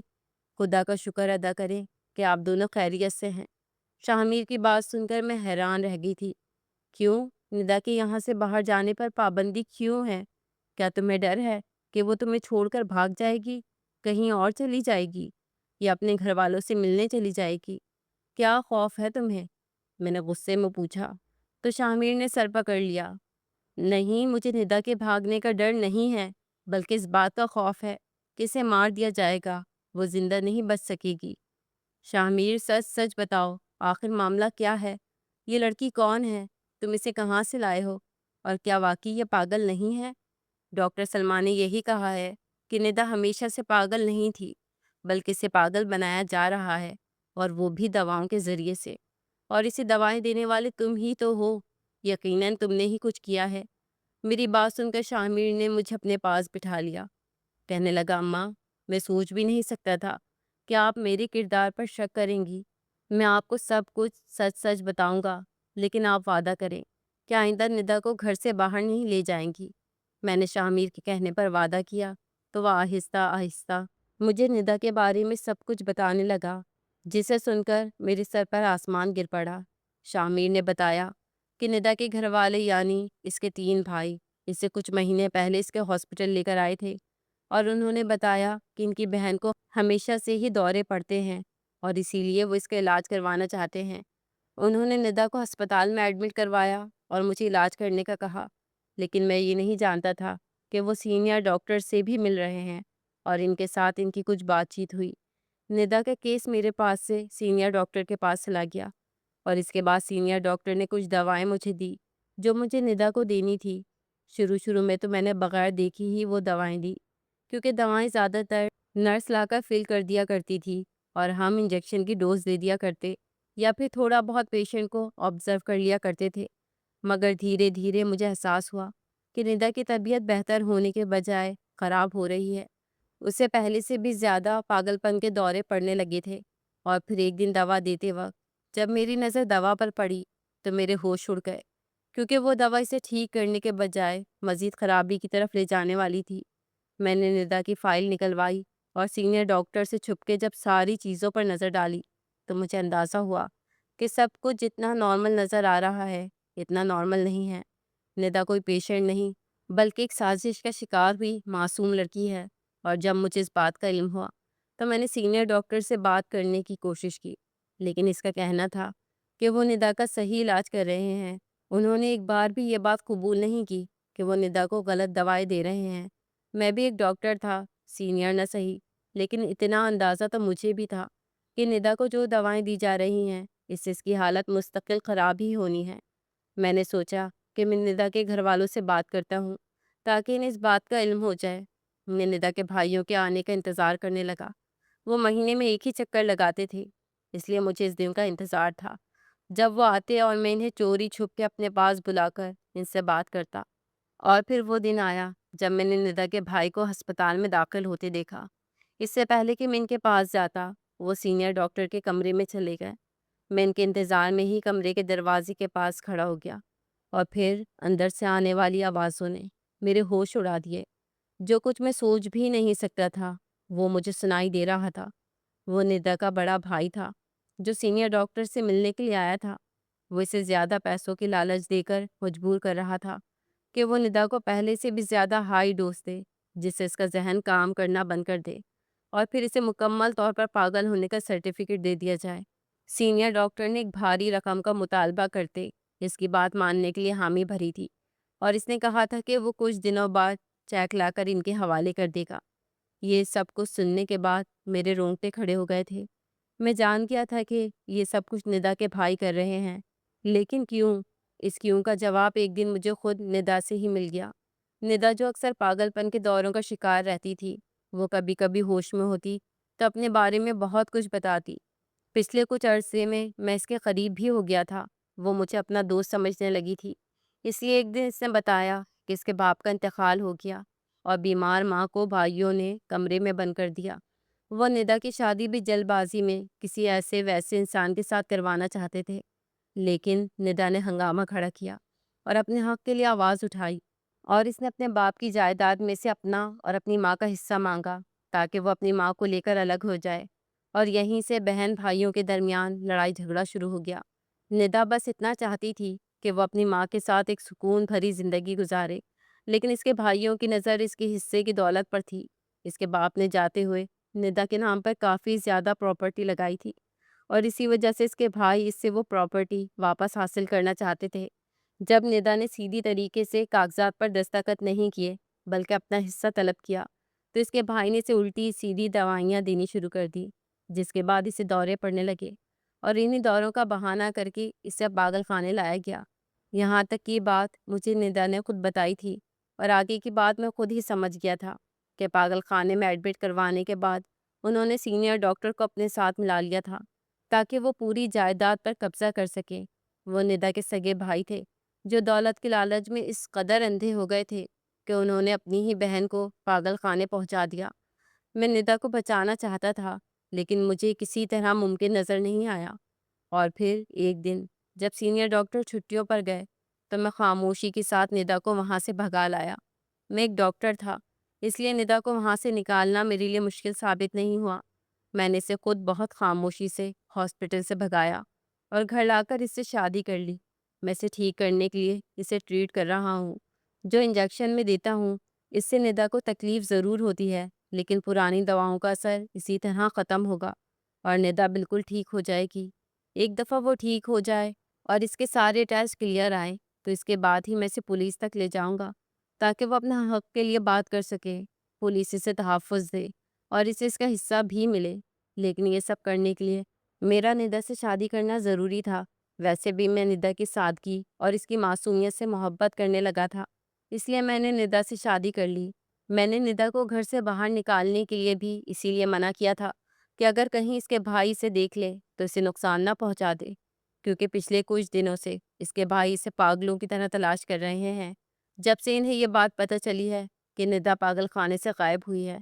خدا کا شکر ادا کریں کہ آپ دونوں خیریت سے ہیں۔ شاہمیر کی بات سن کر میں حیران رہ گئی تھی۔ کیوں؟ ندا کے یہاں سے باہر جانے پر پابندی کیوں ہے؟ کیا تمہیں ڈر ہے کہ وہ تمہیں چھوڑ کر بھاگ جائے گی، کہیں اور چلی جائے گی، یا اپنے گھر والوں سے ملنے چلی جائے گی؟ کیا خوف ہے تمہیں؟ میں نے غصے میں پوچھا تو شامیر نے سر پکڑ لیا۔ نہیں، مجھے ندا کے بھاگنے کا ڈر نہیں ہے، بلکہ اس بات کا خوف ہے کہ اسے مار دیا جائے گا، وہ زندہ نہیں بچ سکے گی۔ شامیر، سچ سچ بتاؤ، آخر معاملہ کیا ہے؟ یہ لڑکی کون ہے؟ تم اسے کہاں سے لائے ہو؟ اور کیا واقعی یہ پاگل نہیں ہے؟ ڈاکٹر سلمان نے یہی کہا ہے کہ ندا ہمیشہ سے پاگل نہیں تھی، بلکہ اسے پاگل بنایا جا رہا ہے، اور وہ بھی دواؤں کے ذریعے سے۔ اور اسے دوائیں دینے والے تم ہی تو ہو، یقیناً تم نے ہی کچھ کیا ہے۔ میری بات سن کر شامیر نے مجھے اپنے پاس بٹھا لیا۔ کہنے لگا، اماں، میں سوچ بھی نہیں سکتا تھا کہ آپ میرے کردار پر شک کریں گی۔ میں آپ کو سب کچھ سچ سچ بتاؤں گا، لیکن آپ وعدہ کریں کہ آئندہ ندا کو گھر سے باہر نہیں لے جائیں گی۔ میں نے شامیر کے کہنے پر وعدہ کیا تو وہ آہستہ آہستہ مجھے ندا کے بارے میں سب کچھ بتانے لگا، جسے سن کر میرے سر پر آسمان گر پڑا۔ شامیر نے بتایا کہ ندا کے گھر والے یعنی اس کے 3 بھائی اسے کچھ مہینے پہلے اس کے ہاسپٹل لے کر آئے تھے، اور انہوں نے بتایا کہ ان کی بہن کو ہمیشہ سے ہی دورے پڑتے ہیں، اور اسی لیے وہ اس کا علاج کروانا چاہتے ہیں۔ انہوں نے ندا کو ہسپتال میں ایڈمٹ کروایا اور مجھے علاج کرنے کا کہا، لیکن میں یہ نہیں جانتا تھا کہ وہ سینئر ڈاکٹر سے بھی مل رہے ہیں، اور ان کے ساتھ ان کی کچھ بات چیت ہوئی۔ ندا کا کیس میرے پاس سے سینئر ڈاکٹر کے پاس چلا گیا، اور اس کے بعد سینئر ڈاکٹر نے کچھ دوائیں مجھے دی جو مجھے ندا کو دینی تھی۔ شروع میں تو میں نے بغیر دیکھی ہی وہ دوائیں دی، کیونکہ دوائیں زیادہ تر نرس لا کر فل کر دیا کرتی تھی، اور ہم انجیکشن کی ڈوز دے دیا کرتے یا پھر تھوڑا بہت پیشنٹ کو آبزرو کر لیا کرتے تھے۔ مگر دھیرے دھیرے مجھے احساس ہوا کہ ندا کی طبیعت بہتر ہونے کے بجائے خراب ہو رہی ہے۔ اسے پہلے سے بھی زیادہ پاگل پن کے دورے پڑنے لگے تھے، اور پھر ایک دن دوا دیتے وقت جب میری نظر دوا پر پڑی تو میرے ہوش اڑ گئے، کیونکہ وہ دوا اسے ٹھیک کرنے کے بجائے مزید خرابی کی طرف لے جانے والی تھی۔ میں نے ندا کی فائل نکلوائی اور سینئر ڈاکٹر سے چھپ کے جب ساری چیزوں پر نظر ڈالی تو مجھے اندازہ ہوا کہ سب کچھ جتنا نارمل نظر آ رہا ہے اتنا نارمل نہیں ہے۔ ندا کوئی پیشنٹ نہیں، بلکہ ایک سازش کا شکار ہوئی معصوم لڑکی ہے۔ اور جب مجھے اس بات کا علم ہوا تو میں نے سینئر ڈاکٹر سے بات کرنے کی کوشش کی، لیکن اس کا کہنا تھا کہ وہ ندا کا صحیح علاج کر رہے ہیں۔ انہوں نے ایک بار بھی یہ بات قبول نہیں کی کہ وہ ندا کو غلط دوائیں دے رہے ہیں۔ میں بھی ایک ڈاکٹر تھا، سینئر نہ صحیح، لیکن اتنا اندازہ تو مجھے بھی تھا کہ ندا کو جو دوائیں دی جا رہی ہیں اس سے اس کی حالت مستقل خراب ہی ہونی ہے۔ میں نے سوچا کہ میں ندا کے گھر والوں سے بات کرتا ہوں تاکہ انہیں اس بات کا علم ہو جائے۔ میں ندا کے بھائیوں کے آنے کا انتظار کرنے لگا۔ وہ مہینے میں ایک ہی چکر لگاتے تھے، اس لیے مجھے اس دن کا انتظار تھا جب وہ آتے اور میں انہیں چوری چھپ کے اپنے پاس بلا کر ان سے بات کرتا۔ اور پھر وہ دن آیا جب میں نے ندا کے بھائی کو ہسپتال میں داخل ہوتے دیکھا۔ اس سے پہلے کہ میں ان کے پاس جاتا وہ سینئر ڈاکٹر کے کمرے میں چلے گئے۔ میں ان کے انتظار میں ہی کمرے کے دروازے کے پاس کھڑا ہو گیا، اور پھر اندر سے آنے والی آوازوں نے میرے ہوش اڑا دیے۔ جو کچھ میں سوچ بھی نہیں سکتا تھا وہ مجھے سنائی دے رہا تھا۔ وہ ندا کا بڑا بھائی تھا جو سینئر ڈاکٹر سے ملنے کے لیے آیا تھا۔ وہ اسے زیادہ پیسوں کی لالچ دے کر مجبور کر رہا تھا کہ وہ ندا کو پہلے سے بھی زیادہ ہائی ڈوز دے، جس سے اس کا ذہن کام کرنا بند کر دے، اور پھر اسے مکمل طور پر پاگل ہونے کا سرٹیفکیٹ دے دیا جائے۔ سینئر ڈاکٹر نے ایک بھاری رقم کا مطالبہ کرتے اس کی بات ماننے کے لیے حامی بھری تھی، اور اس نے کہا تھا کہ وہ کچھ دنوں بعد چیک لا کر ان کے حوالے کر دے گا۔ یہ سب کچھ سننے کے بعد میرے رونگٹے کھڑے ہو گئے تھے۔ میں جان گیا تھا کہ یہ سب کچھ ندا کے بھائی کر رہے ہیں، لیکن کیوں؟ اس کیوں کا جواب ایک دن مجھے خود ندا سے ہی مل گیا۔ ندا جو اکثر پاگل پن کے دوروں کا شکار رہتی تھی، وہ کبھی کبھی ہوش میں ہوتی تو اپنے بارے میں بہت کچھ بتاتی۔ پچھلے کچھ عرصے میں اس کے قریب بھی ہو گیا تھا۔ وہ مجھے اپنا دوست سمجھنے لگی تھی، اس لیے ایک دن اس نے بتایا کہ اس کے باپ کا انتقال ہو گیا اور بیمار ماں کو بھائیوں نے کمرے میں بند کر دیا۔ وہ ندا کی شادی بھی جلد بازی میں کسی ایسے ویسے انسان کے ساتھ کروانا چاہتے تھے، لیکن ندا نے ہنگامہ کھڑا کیا اور اپنے حق کے لیے آواز اٹھائی، اور اس نے اپنے باپ کی جائیداد میں سے اپنا اور اپنی ماں کا حصہ مانگا تاکہ وہ اپنی ماں کو لے کر الگ ہو جائے، اور یہیں سے بہن بھائیوں کے درمیان لڑائی جھگڑا شروع ہو گیا۔ ندا بس اتنا چاہتی تھی کہ وہ اپنی ماں کے ساتھ ایک سکون بھری زندگی گزارے، لیکن اس کے بھائیوں کی نظر اس کے حصے کی دولت پر تھی۔ اس کے باپ نے جاتے ہوئے ندا کے نام پر کافی زیادہ پراپرٹی لگائی تھی، اور اسی وجہ سے اس کے بھائی اس سے وہ پراپرٹی واپس حاصل کرنا چاہتے تھے۔ جب ندا نے سیدھی طریقے سے کاغذات پر دستخط نہیں کیے بلکہ اپنا حصہ طلب کیا، تو اس کے بھائی نے اسے الٹی سیدھی دوائیاں دینی شروع کر دی، جس کے بعد اسے دورے پڑنے لگے، اور انہی دوروں کا بہانہ کر کے اسے پاگل خانے لایا گیا۔ یہاں تک کی بات مجھے ندا نے خود بتائی تھی، اور آگے کی بات میں خود ہی سمجھ گیا تھا کہ پاگل خانے میں ایڈمٹ کروانے کے بعد انہوں نے سینئر ڈاکٹر کو اپنے ساتھ ملا لیا تھا تاکہ وہ پوری جائیداد پر قبضہ کر سکیں۔ وہ ندا کے سگے بھائی تھے جو دولت کے لالچ میں اس قدر اندھے ہو گئے تھے کہ انہوں نے اپنی ہی بہن کو پاگل خانے پہنچا دیا۔ میں ندا کو بچانا چاہتا تھا لیکن مجھے کسی طرح ممکن نظر نہیں آیا، اور پھر ایک دن جب سینئر ڈاکٹر چھٹیوں پر گئے تو میں خاموشی کے ساتھ ندا کو وہاں سے بھگا لایا۔ میں ایک ڈاکٹر تھا، اس لیے ندا کو وہاں سے نکالنا میرے لیے مشکل ثابت نہیں ہوا۔ میں نے اسے خود بہت خاموشی سے ہاسپٹل سے بھگایا اور گھر لا کر اس سے شادی کر لی۔ میں اسے ٹھیک کرنے کے لیے اسے ٹریٹ کر رہا ہوں۔ جو انجیکشن میں دیتا ہوں اس سے ندا کو تکلیف ضرور ہوتی ہے، لیکن پرانی دواؤں کا اثر اسی طرح ختم ہوگا اور ندا بالکل ٹھیک ہو جائے گی۔ ایک دفعہ وہ ٹھیک ہو جائے اور اس کے سارے ٹیسٹ کلیئر آئیں تو اس کے بعد ہی میں اسے پولیس تک لے جاؤں گا تاکہ وہ اپنا حق کے لیے بات کر سکے، پولیس اسے تحفظ دے اور اسے اس کا حصہ بھی ملے۔ لیکن یہ سب کرنے کے لیے میرا ندا سے شادی کرنا ضروری تھا۔ ویسے بھی میں ندا کی سادگی اور اس کی معصومیت سے محبت کرنے لگا تھا، اس لیے میں نے ندا سے شادی کر لی۔ میں نے ندا کو گھر سے باہر نکالنے کے لیے بھی اسی لیے منع کیا تھا کہ اگر کہیں اس کے بھائی اسے دیکھ لے تو اسے نقصان نہ پہنچا دے، کیونکہ پچھلے کچھ دنوں سے اس کے بھائی اسے پاگلوں کی طرح تلاش کر رہے ہیں۔ جب سے انہیں یہ بات پتہ چلی ہے کہ ندا پاگل خانے سے غائب ہوئی ہے،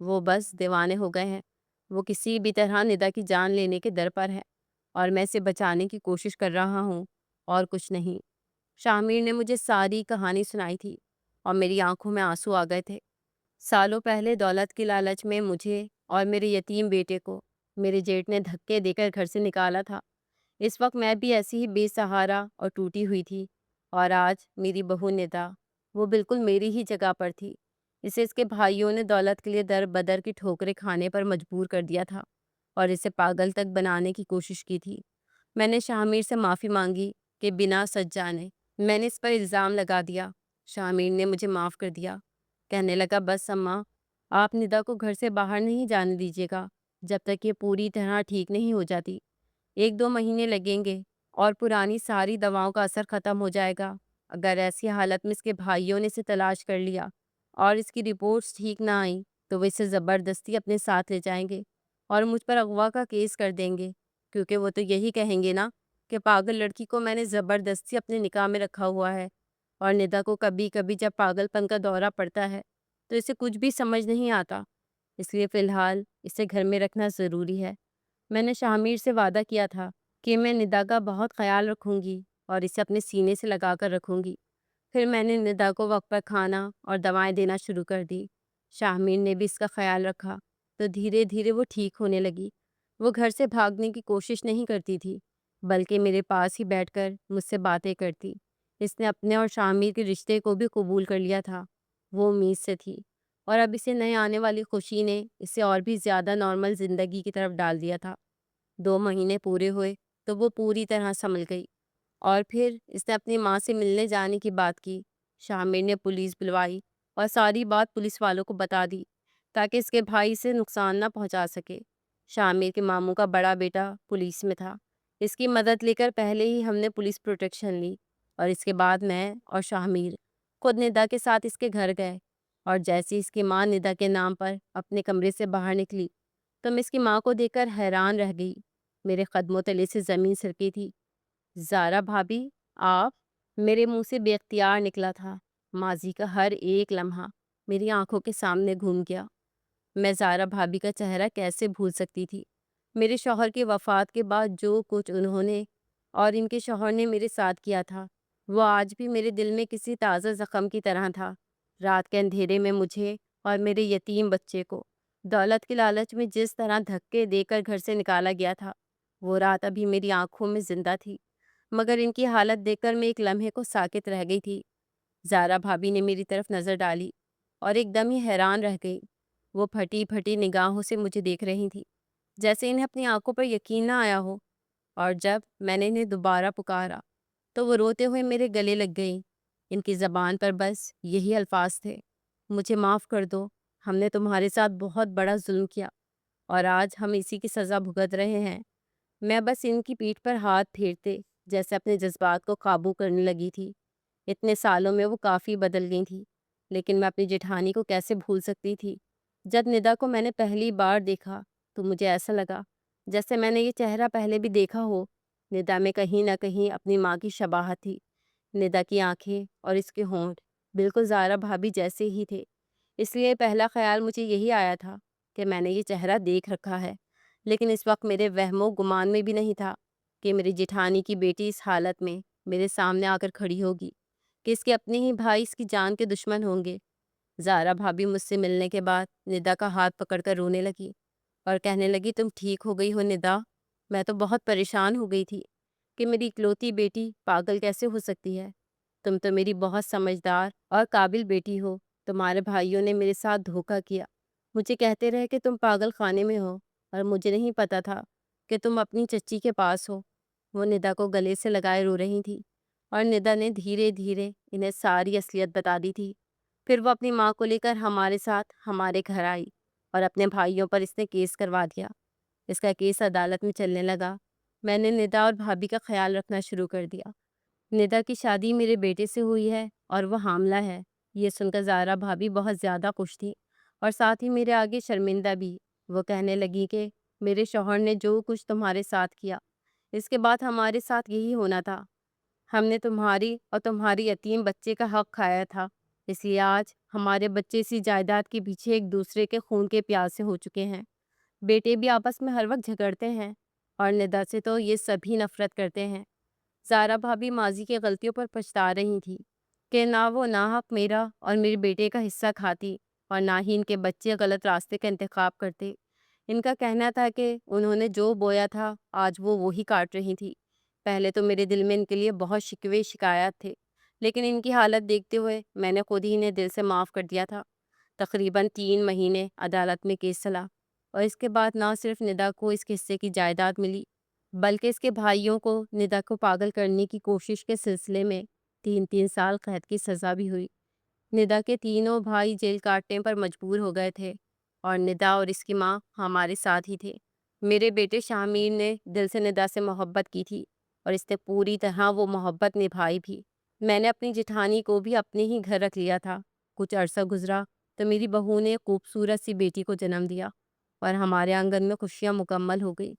وہ بس دیوانے ہو گئے ہیں۔ وہ کسی بھی طرح ندا کی جان لینے کے در پر ہے، اور میں اسے بچانے کی کوشش کر رہا ہوں، اور کچھ نہیں۔ شامیر نے مجھے ساری کہانی سنائی تھی اور میری آنکھوں میں آنسو آ گئے تھے۔ سالوں پہلے دولت کی لالچ میں مجھے اور میرے یتیم بیٹے کو میرے جیٹ نے دھکے دے کر گھر سے نکالا تھا۔ اس وقت میں بھی ایسی ہی بے سہارا اور ٹوٹی ہوئی تھی، اور آج میری بہو ندا وہ بالکل میری ہی جگہ پر تھی۔ اسے اس کے بھائیوں نے دولت کے لیے در بدر کی ٹھوکریں کھانے پر مجبور کر دیا تھا اور اسے پاگل تک بنانے کی کوشش کی تھی۔ میں نے شامیر سے معافی مانگی کہ بنا سچ جانے میں نے اس پر الزام لگا دیا۔ شامیر نے مجھے معاف کر دیا، کہنے لگا بس اماں، آپ ندا کو گھر سے باہر نہیں جانے دیجیے گا جب تک یہ پوری طرح ٹھیک نہیں ہو جاتی۔ 1-2 مہینے لگیں گے اور پرانی ساری دواؤں کا اثر ختم ہو جائے گا۔ اگر ایسی حالت میں اس کے بھائیوں نے اسے تلاش کر لیا اور اس کی رپورٹس ٹھیک نہ آئیں تو وہ اسے زبردستی اپنے ساتھ لے جائیں گے اور مجھ پر اغوا کا کیس کر دیں گے، کیونکہ وہ تو یہی کہیں گے نا کہ پاگل لڑکی کو میں نے زبردستی اپنے نکاح میں رکھا ہوا ہے، اور ندا کو کبھی کبھی جب پاگل پن کا دورہ پڑتا ہے تو اسے کچھ بھی سمجھ نہیں آتا۔ اس لیے فی الحال اسے گھر میں رکھنا ضروری ہے۔ میں نے شامیر سے وعدہ کیا تھا کہ میں ندا کا بہت خیال رکھوں گی اور اسے اپنے سینے سے لگا کر رکھوں گی۔ پھر میں نے ندا کو وقت پر کھانا اور دوائیں دینا شروع کر دی۔ شامیر نے بھی اس کا خیال رکھا تو دھیرے دھیرے وہ ٹھیک ہونے لگی۔ وہ گھر سے بھاگنے کی کوشش نہیں کرتی تھی بلکہ میرے پاس ہی بیٹھ کر مجھ سے باتیں کرتی۔ اس نے اپنے اور شامیر کے رشتے کو بھی قبول کر لیا تھا، وہ امید سے تھی، اور اب اسے نئے آنے والی خوشی نے اسے اور بھی زیادہ نارمل زندگی کی طرف ڈال دیا تھا۔ 2 مہینے پورے ہوئے تو وہ پوری طرح سنبھل گئی، اور پھر اس نے اپنی ماں سے ملنے جانے کی بات کی۔ شامر نے پولیس بلوائی اور ساری بات پولیس والوں کو بتا دی تاکہ اس کے بھائی سے نقصان نہ پہنچا سکے۔ شامر کے ماموں کا بڑا بیٹا پولیس میں تھا، اس کی مدد لے کر پہلے ہی ہم نے پولیس پروٹیکشن لی، اور اس کے بعد میں اور شامیر خود ندا کے ساتھ اس کے گھر گئے، اور جیسے اس کی ماں ندا کے نام پر اپنے کمرے سے باہر نکلی تو میں اس کی ماں کو دیکھ کر حیران رہ گئی۔ میرے قدموں تلے سے زمین سرکی تھی۔ زارا بھابھی، آپ؟ میرے منہ سے بے اختیار نکلا تھا۔ ماضی کا ہر ایک لمحہ میری آنکھوں کے سامنے گھوم گیا۔ میں زارا بھابھی کا چہرہ کیسے بھول سکتی تھی؟ میرے شوہر کی وفات کے بعد جو کچھ انہوں نے اور ان کے شوہر نے میرے ساتھ کیا تھا وہ آج بھی میرے دل میں کسی تازہ زخم کی طرح تھا۔ رات کے اندھیرے میں مجھے اور میرے یتیم بچے کو دولت کی لالچ میں جس طرح دھکے دے کر گھر سے نکالا گیا تھا، وہ رات ابھی میری آنکھوں میں زندہ تھی، مگر ان کی حالت دیکھ کر میں ایک لمحے کو ساکت رہ گئی تھی۔ زارا بھابھی نے میری طرف نظر ڈالی اور ایک دم ہی حیران رہ گئی۔ وہ پھٹی پھٹی نگاہوں سے مجھے دیکھ رہی تھی، جیسے انہیں اپنی آنکھوں پر یقین نہ آیا ہو۔ اور جب میں نے انہیں دوبارہ پکارا تو وہ روتے ہوئے میرے گلے لگ گئیں۔ ان کی زبان پر بس یہی الفاظ تھے: مجھے معاف کر دو، ہم نے تمہارے ساتھ بہت بڑا ظلم کیا اور آج ہم اسی کی سزا بھگت رہے ہیں۔ میں بس ان کی پیٹھ پر ہاتھ پھیرتے جیسے اپنے جذبات کو قابو کرنے لگی تھی۔ اتنے سالوں میں وہ کافی بدل گئی تھی، لیکن میں اپنی جیٹھانی کو کیسے بھول سکتی تھی؟ جب ندا کو میں نے پہلی بار دیکھا تو مجھے ایسا لگا جیسے میں نے یہ چہرہ پہلے بھی دیکھا ہو۔ ندا میں کہیں نہ کہیں اپنی ماں کی شباہت تھی۔ ندا کی آنکھیں اور اس کے ہونٹ بالکل زارا بھابھی جیسے ہی تھے، اس لیے پہلا خیال مجھے یہی آیا تھا کہ میں نے یہ چہرہ دیکھ رکھا ہے۔ لیکن اس وقت میرے وہم و گمان میں بھی نہیں تھا کہ میری جیٹھانی کی بیٹی اس حالت میں میرے سامنے آ کر کھڑی ہوگی، کہ اس کے اپنے ہی بھائی اس کی جان کے دشمن ہوں گے۔ زارا بھابھی مجھ سے ملنے کے بعد ندا کا ہاتھ پکڑ کر رونے لگی اور کہنے لگی، تم ٹھیک ہو گئی ہو ندا؟ میں تو بہت پریشان ہو گئی تھی کہ میری اکلوتی بیٹی پاگل کیسے ہو سکتی ہے۔ تم تو میری بہت سمجھدار اور قابل بیٹی ہو۔ تمہارے بھائیوں نے میرے ساتھ دھوکہ کیا، مجھے کہتے رہے کہ تم پاگل خانے میں ہو، اور مجھے نہیں پتا تھا کہ تم اپنی چچی کے پاس ہو۔ وہ ندا کو گلے سے لگائے رو رہی تھی اور ندا نے دھیرے دھیرے انہیں ساری اصلیت بتا دی تھی۔ پھر وہ اپنی ماں کو لے کر ہمارے ساتھ ہمارے گھر آئی اور اپنے بھائیوں پر اس نے کیس کروا دیا۔ اس کا کیس عدالت میں چلنے لگا۔ میں نے ندا اور بھابھی کا خیال رکھنا شروع کر دیا۔ ندا کی شادی میرے بیٹے سے ہوئی ہے اور وہ حاملہ ہے۔ یہ سن کر زارا بھابھی بہت زیادہ خوش تھی اور ساتھ ہی میرے آگے شرمندہ بھی۔ وہ کہنے لگی کہ میرے شوہر نے جو کچھ تمہارے ساتھ کیا، اس کے بعد ہمارے ساتھ یہی ہونا تھا۔ ہم نے تمہاری اور تمہاری یتیم بچے کا حق کھایا تھا، اس لیے آج ہمارے بچے اسی جائیداد کے پیچھے ایک دوسرے کے خون کے پیاسے ہو چکے ہیں۔ بیٹے بھی آپس میں ہر وقت جھگڑتے ہیں اور ندا سے تو یہ سبھی نفرت کرتے ہیں۔ زارا بھابھی ماضی کی غلطیوں پر پچھتا رہی تھی کہ نہ وہ ناحق میرا اور میرے بیٹے کا حصہ کھاتی اور نہ ہی ان کے بچے غلط راستے کا انتخاب کرتے۔ ان کا کہنا تھا کہ انہوں نے جو بویا تھا آج وہ وہی کاٹ رہی تھی۔ پہلے تو میرے دل میں ان کے لیے بہت شکوے شکایات تھے، لیکن ان کی حالت دیکھتے ہوئے میں نے خود ہی انہیں دل سے معاف کر دیا تھا۔ تقریباً 3 مہینے عدالت میں کیس چلا اور اس کے بعد نہ صرف ندا کو اس کے حصے کی جائیداد ملی، بلکہ اس کے بھائیوں کو ندا کو پاگل کرنے کی کوشش کے سلسلے میں 3 سال قید کی سزا بھی ہوئی۔ ندا کے تینوں بھائی جیل کاٹنے پر مجبور ہو گئے تھے اور ندا اور اس کی ماں ہمارے ساتھ ہی تھے۔ میرے بیٹے شامیر نے دل سے ندا سے محبت کی تھی اور اس نے پوری طرح وہ محبت نبھائی بھی۔ میں نے اپنی جیٹھانی کو بھی اپنے ہی گھر رکھ لیا تھا۔ کچھ عرصہ گزرا تو میری بہو نے خوبصورت سی بیٹی کو جنم دیا اور ہمارے آنگن میں خوشیاں مکمل ہو گئی۔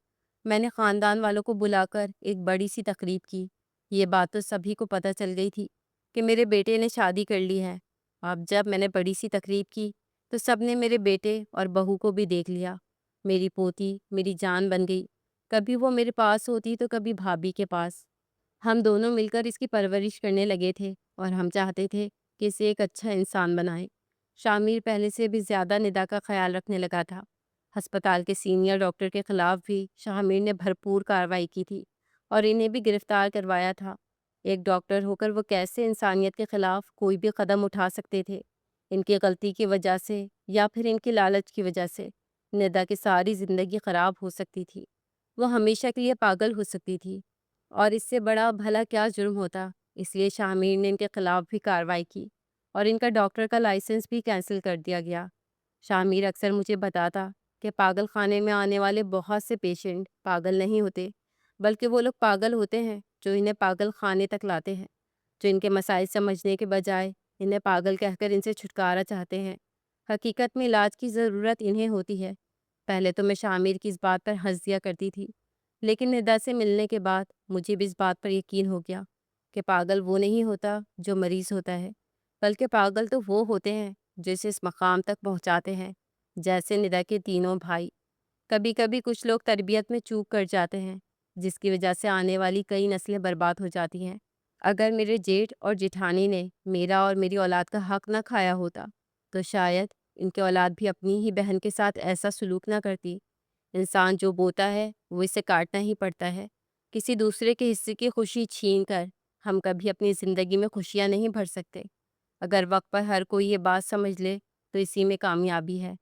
میں نے خاندان والوں کو بلا کر ایک بڑی سی تقریب کی۔ یہ بات تو سبھی کو پتہ چل گئی تھی کہ میرے بیٹے نے شادی کر لی ہے۔ اب جب میں نے بڑی سی تقریب کی تو سب نے میرے بیٹے اور بہو کو بھی دیکھ لیا۔ میری پوتی میری جان بن گئی، کبھی وہ میرے پاس ہوتی تو کبھی بھابھی کے پاس۔ ہم دونوں مل کر اس کی پرورش کرنے لگے تھے اور ہم چاہتے تھے کہ اسے ایک اچھا انسان بنائیں۔ شامیر پہلے سے بھی زیادہ ندا کا خیال رکھنے لگا تھا۔ ہسپتال کے سینئر ڈاکٹر کے خلاف بھی شامیر نے بھرپور کارروائی کی تھی اور انہیں بھی گرفتار کروایا تھا۔ ایک ڈاکٹر ہو کر وہ کیسے انسانیت کے خلاف کوئی بھی قدم اٹھا سکتے تھے؟ ان کی غلطی کی وجہ سے یا پھر ان کی لالچ کی وجہ سے ندا کی ساری زندگی خراب ہو سکتی تھی۔ وہ ہمیشہ کے لیے پاگل ہو سکتی تھی، اور اس سے بڑا بھلا کیا جرم ہوتا؟ اس لیے شامیر نے ان کے خلاف بھی کارروائی کی اور ان کا ڈاکٹر کا لائسنس بھی کینسل کر دیا گیا۔ شامیر اکثر مجھے بتاتا کہ پاگل خانے میں آنے والے بہت سے پیشنٹ پاگل نہیں ہوتے، بلکہ وہ لوگ پاگل ہوتے ہیں جو انہیں پاگل خانے تک لاتے ہیں، جو ان کے مسائل سمجھنے کے بجائے انہیں پاگل کہہ کر ان سے چھٹکارا چاہتے ہیں۔ حقیقت میں علاج کی ضرورت انہیں ہوتی ہے۔ پہلے تو میں شامیر کی اس بات پر ہنس دیا کرتی تھی، لیکن ندا سے ملنے کے بعد مجھے بھی اس بات پر یقین ہو گیا کہ پاگل وہ نہیں ہوتا جو مریض ہوتا ہے، بلکہ پاگل تو وہ ہوتے ہیں جو اسے اس مقام تک پہنچاتے ہیں، جیسے ندا کے تینوں بھائی۔ کبھی کبھی کچھ لوگ تربیت میں چوک کر جاتے ہیں، جس کی وجہ سے آنے والی کئی نسلیں برباد ہو جاتی ہیں۔ اگر میرے جیٹھ اور جیٹھانی نے میرا اور میری اولاد کا حق نہ کھایا ہوتا تو شاید ان کی اولاد بھی اپنی ہی بہن کے ساتھ ایسا سلوک نہ کرتی۔ انسان جو بوتا ہے وہ اسے کاٹنا ہی پڑتا ہے۔ کسی دوسرے کے حصے کی خوشی چھین کر ہم کبھی اپنی زندگی میں خوشیاں نہیں بھر سکتے۔ اگر وقت پر ہر کوئی یہ بات سمجھ لے تو اسی میں کامیابی ہے۔